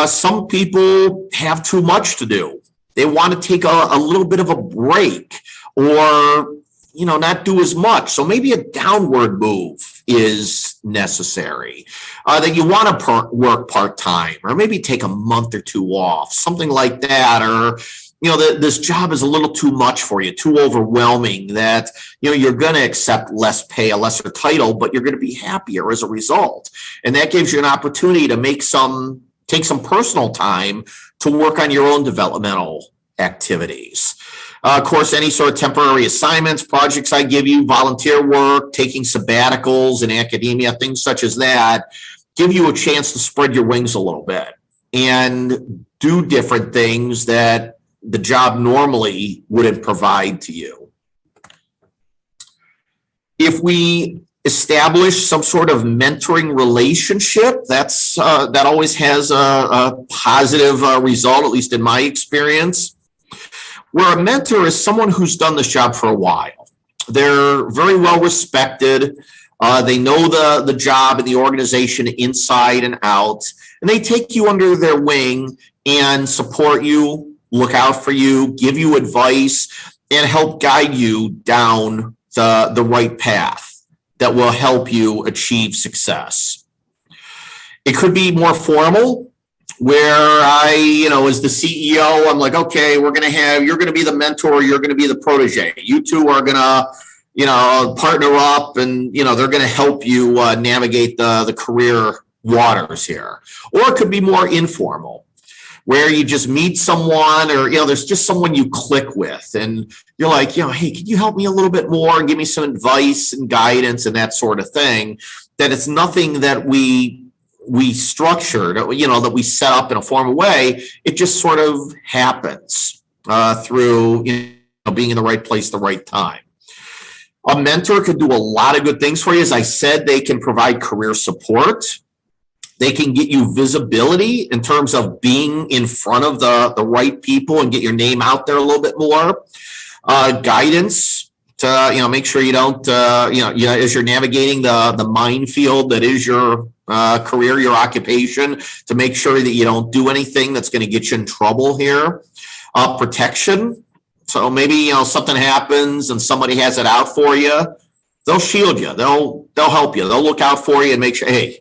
S1: Some people have too much to do. They want to take a little bit of a break, or not do as much. So maybe a downward move is necessary. That you want to work part-time, or maybe take a month or two off, something like that. Or, this job is a little too much for you, too overwhelming, that, you're going to accept less pay, a lesser title, but you're going to be happier as a result. And that gives you an opportunity to take some personal time to work on your own developmental activities. Of course, any sort of temporary assignments, projects I give you, volunteer work, taking sabbaticals in academia, things such as that, give you a chance to spread your wings a little bit and do different things that the job normally wouldn't provide to you. If we establish some sort of mentoring relationship, that always has a positive result, at least in my experience. Where a mentor is someone who's done this job for a while. They're very well respected. They know the job and the organization inside and out, and they take you under their wing and support you, look out for you, give you advice, and help guide you down the right path that will help you achieve success. It could be more formal, where I, as the CEO, I'm like, okay, you're going to be the mentor, you're going to be the protege. You two are going to, partner up, and, they're going to help you navigate the career waters here. Or it could be more informal, where you just meet someone, or, there's just someone you click with, and you're like, hey, can you help me a little bit more and give me some advice and guidance and that sort of thing. That it's nothing that we structured, that we set up in a formal way. It just sort of happens through being in the right place, the right time. A mentor could do a lot of good things for you. As I said, they can provide career support. They can get you visibility in terms of being in front of the right people and get your name out there a little bit more. Guidance to make sure you don't as you're navigating the minefield that is your career, your occupation, to make sure that you don't do anything that's going to get you in trouble here. Protection. So maybe something happens and somebody has it out for you. They'll shield you. They'll help you. They'll look out for you and make sure, hey,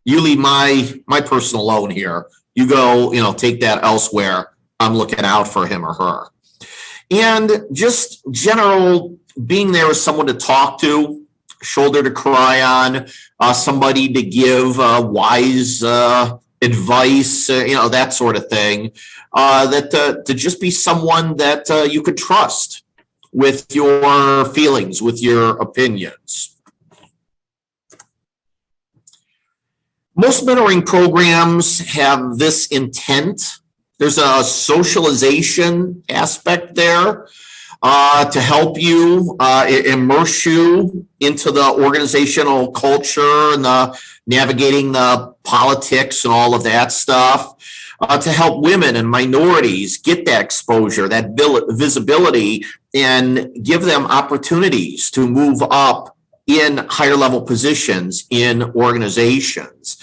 S1: you leave my person alone here. You go, take that elsewhere. I'm looking out for him or her. And just general being there as someone to talk to, shoulder to cry on, somebody to give wise advice, that sort of thing. To just be someone that you could trust with your feelings, with your opinions. Most mentoring programs have this intent. There's a socialization aspect there to help you immerse you into the organizational culture and navigating the politics and all of that stuff, to help women and minorities get that exposure, that visibility, and give them opportunities to move up in higher level positions in organizations,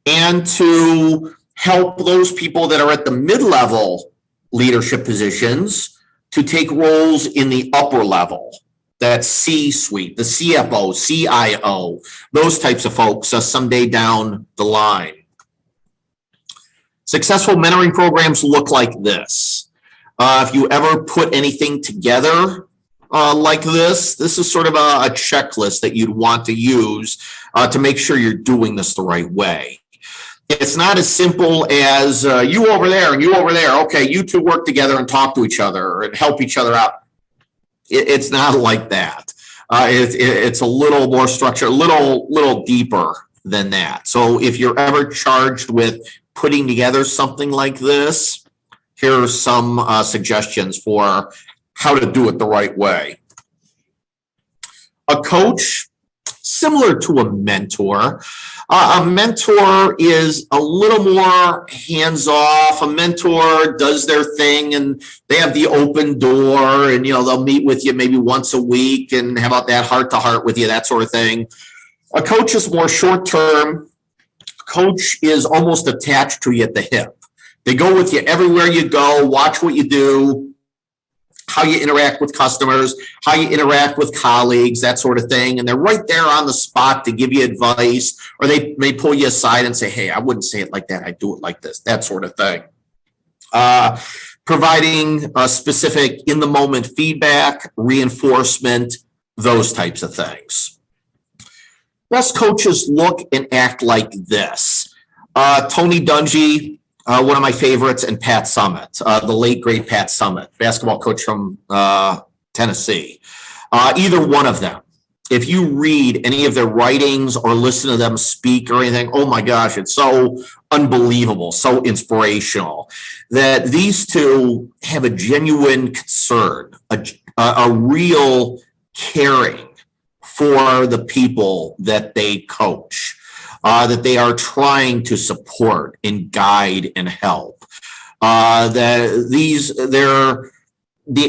S1: and to help those people that are at the mid-level leadership positions to take roles in the upper level, that C-suite, the CFO, CIO, those types of folks someday down the line. Successful mentoring programs look like this. If you ever put anything together like this is sort of a checklist that you'd want to use to make sure you're doing this the right way. It's not as simple as you over there and you over there. Okay, you two work together and talk to each other and help each other out. It's not like that. It's a little more structured, a little deeper than that. So if you're ever charged with putting together something like this, here are some suggestions for how to do it the right way. A coach, similar to a mentor, A mentor is a little more hands-off. A mentor does their thing and they have the open door and, they'll meet with you maybe once a week and have about that heart-to-heart with you, that sort of thing. A coach is more short-term. Coach is almost attached to you at the hip. They go with you everywhere you go, watch what you do, how you interact with customers, how you interact with colleagues, that sort of thing. And they're right there on the spot to give you advice, or they may pull you aside and say, hey, I wouldn't say it like that. I do it like this, that sort of thing. Providing specific in-the-moment feedback, reinforcement, those types of things. Best coaches look and act like this. Tony Dungy, one of my favorites, and Pat Summitt, the late great Pat Summitt, basketball coach from Tennessee. Either one of them, if you read any of their writings or listen to them speak or anything, oh my gosh, it's so unbelievable, so inspirational that these two have a genuine concern, a real caring for the people that they coach. That they are trying to support and guide and help. The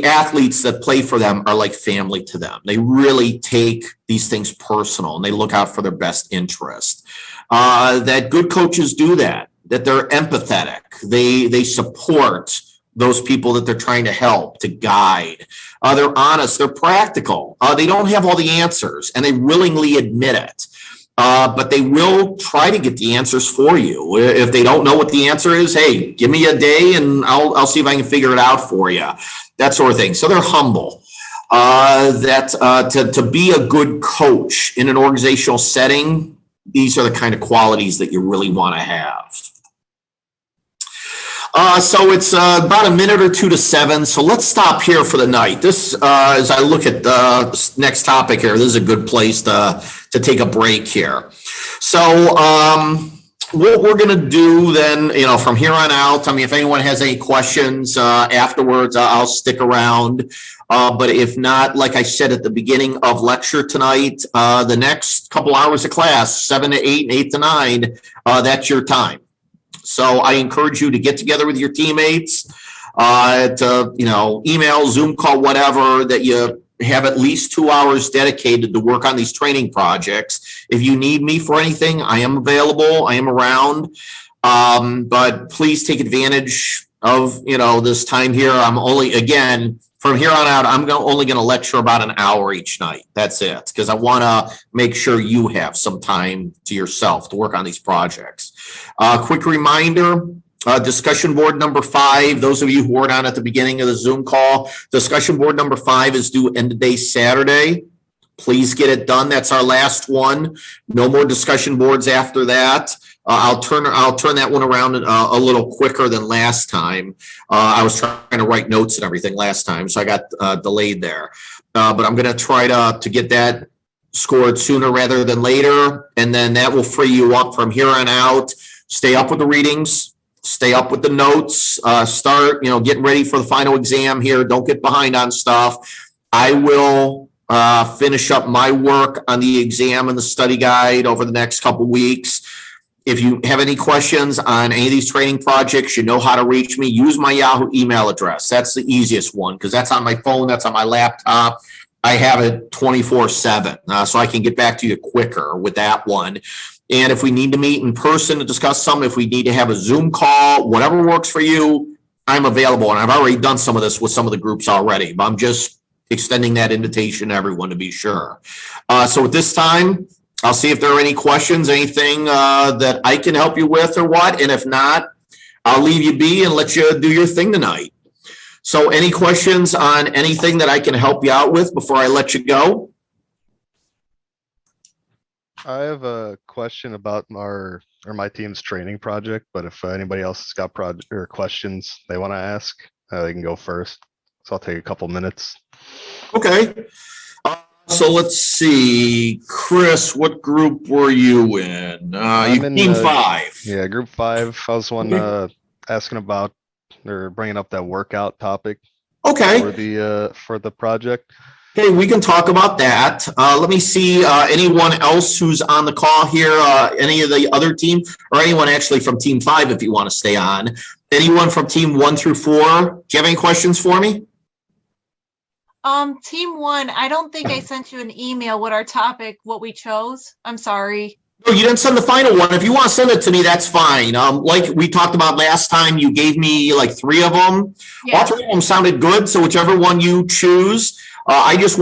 S1: athletes that play for them are like family to them. They really take these things personal and they look out for their best interest. That good coaches do that they're empathetic. They support those people that they're trying to help, to guide. They're honest, they're practical. They don't have all the answers and they willingly admit it. But they will try to get the answers for you. If they don't know what the answer is, hey, give me a day and I'll see if I can figure it out for you. That sort of thing. So they're humble. To be a good coach in an organizational setting, these are the kind of qualities that you really want to have. So it's about a minute or two to 7. So let's stop here for the night. This, as I look at the next topic here, this is a good place to take a break here. So what we're going to do then, from here on out, if anyone has any questions afterwards, I'll stick around. But if not, like I said at the beginning of lecture tonight, the next couple hours of class, 7 to 8 and 8 to 9, that's your time. So I encourage you to get together with your teammates, email, Zoom call, whatever, that you have at least 2 hours dedicated to work on these training projects. If you need me for anything, I am available. I am around. But please take advantage of, this time here. I'm only, again, from here on out, I'm only going to lecture about an hour each night. That's it, because I want to make sure you have some time to yourself to work on these projects. Quick reminder, discussion board number 5, those of you who weren't on at the beginning of the Zoom call, discussion board number 5 is due end of day Saturday. Please get it done. That's our last one. No more discussion boards after that. I'll turn that one around a little quicker than last time. I was trying to write notes and everything last time, so I got delayed there. But I'm going to try to get that scored sooner rather than later, and then that will free you up from here on out. Stay up with the readings, stay up with the notes, start getting ready for the final exam here. Don't get behind on stuff. I will finish up my work on the exam and the study guide over the next couple weeks. If you have any questions on any of these training projects, you know how to reach me. Use my Yahoo email address. That's the easiest one because that's on my phone. That's on my laptop. I have it 24/7, so I can get back to you quicker with that one. And if we need to meet in person to discuss something, if we need to have a Zoom call, whatever works for you, I'm available. And I've already done some of this with some of the groups already, but I'm just extending that invitation to everyone to be sure. So at this time, I'll see if there are any questions, anything that I can help you with or what. And if not, I'll leave you be and let you do your thing tonight. So any questions on anything that I can help you out with before I let you go?
S3: I have a question about my team's training project, but if anybody else has got questions they want to ask, they can go first. So I'll take a couple minutes.
S1: Okay. So let's see, Chris, what group were you in? You team 5.
S3: Yeah, group 5. I was one asking about or bringing up that workout topic.
S1: Okay.
S3: For the project.
S1: Okay, we can talk about that. Let me see, anyone else who's on the call here, any of the other team, or anyone actually from team 5, if you want to stay on. Anyone from team 1 through 4? Do you have any questions for me?
S4: Team 1, I don't think I sent you an email with our topic, what we chose. I'm sorry.
S1: No, you didn't send the final one. If you want to send it to me, that's fine. Like we talked about last time, you gave me like 3 of them.
S4: Yeah.
S1: All 3 of them sounded good. So whichever one you choose, I just